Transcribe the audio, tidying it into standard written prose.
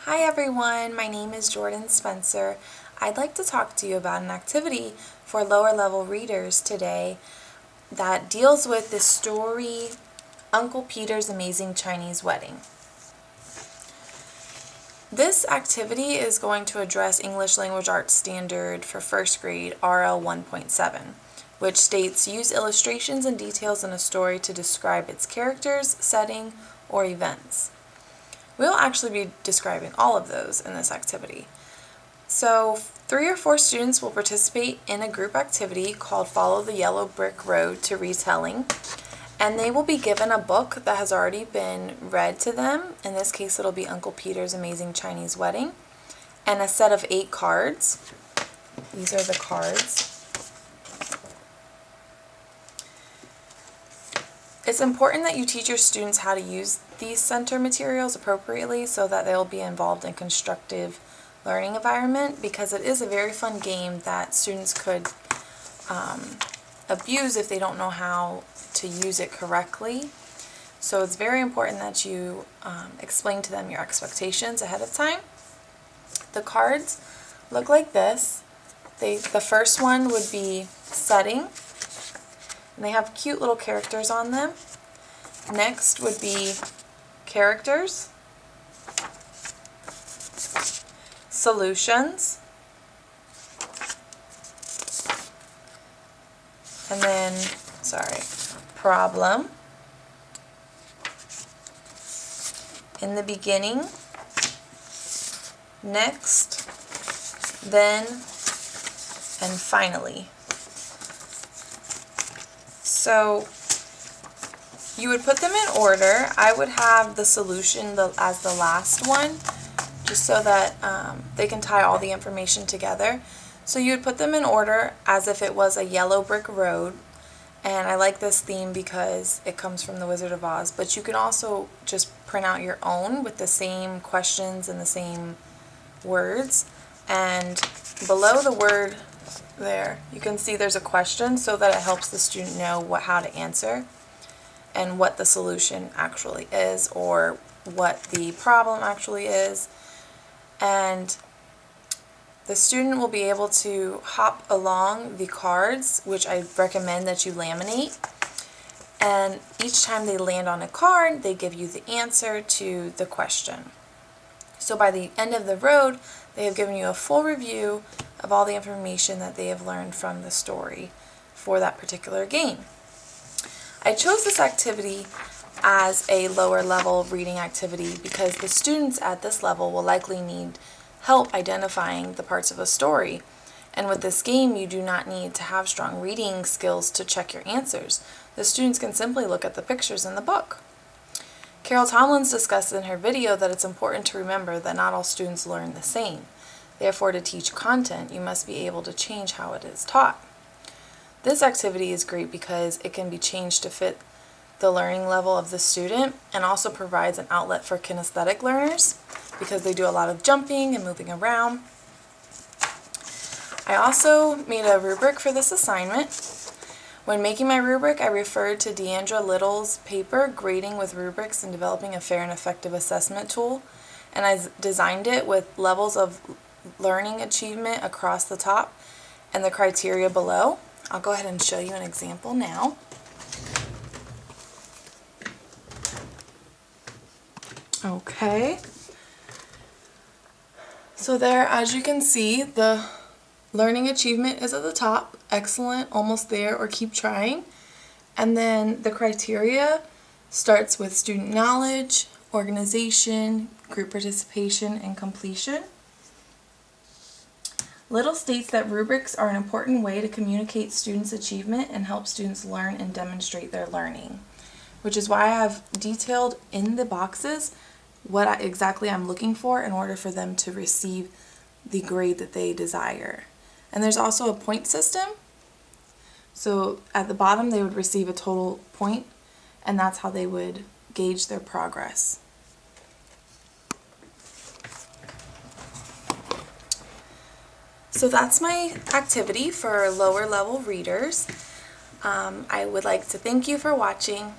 Hi everyone, my name is Jordan Spencer. I'd like to talk to you about an activity for lower level readers today that deals with the story Uncle Peter's Amazing Chinese Wedding. This activity is going to address English Language Arts Standard for first grade RL 1.7, which states use illustrations and details in a story to describe its characters, setting, or events. We'll actually be describing all of those in this activity. So 3 or 4 students will participate in a group activity called Follow the Yellow Brick Road to Retelling, and they will be given a book that has already been read to them. In this case, it'll be Uncle Peter's Amazing Chinese Wedding, and a set of 8 cards. These are the cards. It's important that you teach your students how to use these center materials appropriately so that they'll be involved in constructive learning environment, because it is a very fun game that students could abuse if they don't know how to use it correctly. So it's very important that you explain to them your expectations ahead of time. The cards look like this. The first one would be setting, and they have cute little characters on them. Next would be characters, solutions, and then, problem, in the beginning, next, then, and finally. So you would put them in order. I would have the solution as the last one, just so that they can tie all the information together. So you would put them in order as if it was a yellow brick road, and I like this theme because it comes from The Wizard of Oz, but you can also just print out your own with the same questions and the same words, and below the word there you can see there's a question so that it helps the student know how to answer and what the solution actually is, or what the problem actually is. And the student will be able to hop along the cards, which I recommend that you laminate, and each time they land on a card they give you the answer to the question. So by the end of the road they have given you a full review of all the information that they have learned from the story for that particular game. I chose this activity as a lower level reading activity because the students at this level will likely need help identifying the parts of a story. And with this game, you do not need to have strong reading skills to check your answers. The students can simply look at the pictures in the book. Carol Tomlins discussed in her video that it's important to remember that not all students learn the same. Therefore, to teach content, you must be able to change how it is taught. This activity is great because it can be changed to fit the learning level of the student, and also provides an outlet for kinesthetic learners because they do a lot of jumping and moving around. I also made a rubric for this assignment. When making my rubric, I referred to Deandra Little's paper, Grading with Rubrics and Developing a Fair and Effective Assessment Tool, and I designed it with levels of learning achievement across the top and the criteria below. I'll go ahead and show you an example now. Okay, so there, as you can see, the learning achievement is at the top, excellent, almost there, or keep trying. And then the criteria starts with student knowledge, organization, group participation, and completion. Little states that rubrics are an important way to communicate students' achievement and help students learn and demonstrate their learning, which is why I have detailed in the boxes what exactly I'm looking for in order for them to receive the grade that they desire. And there's also a point system. So at the bottom they would receive a total point, and that's how they would gauge their progress. So that's my activity for lower level readers. I would like to thank you for watching.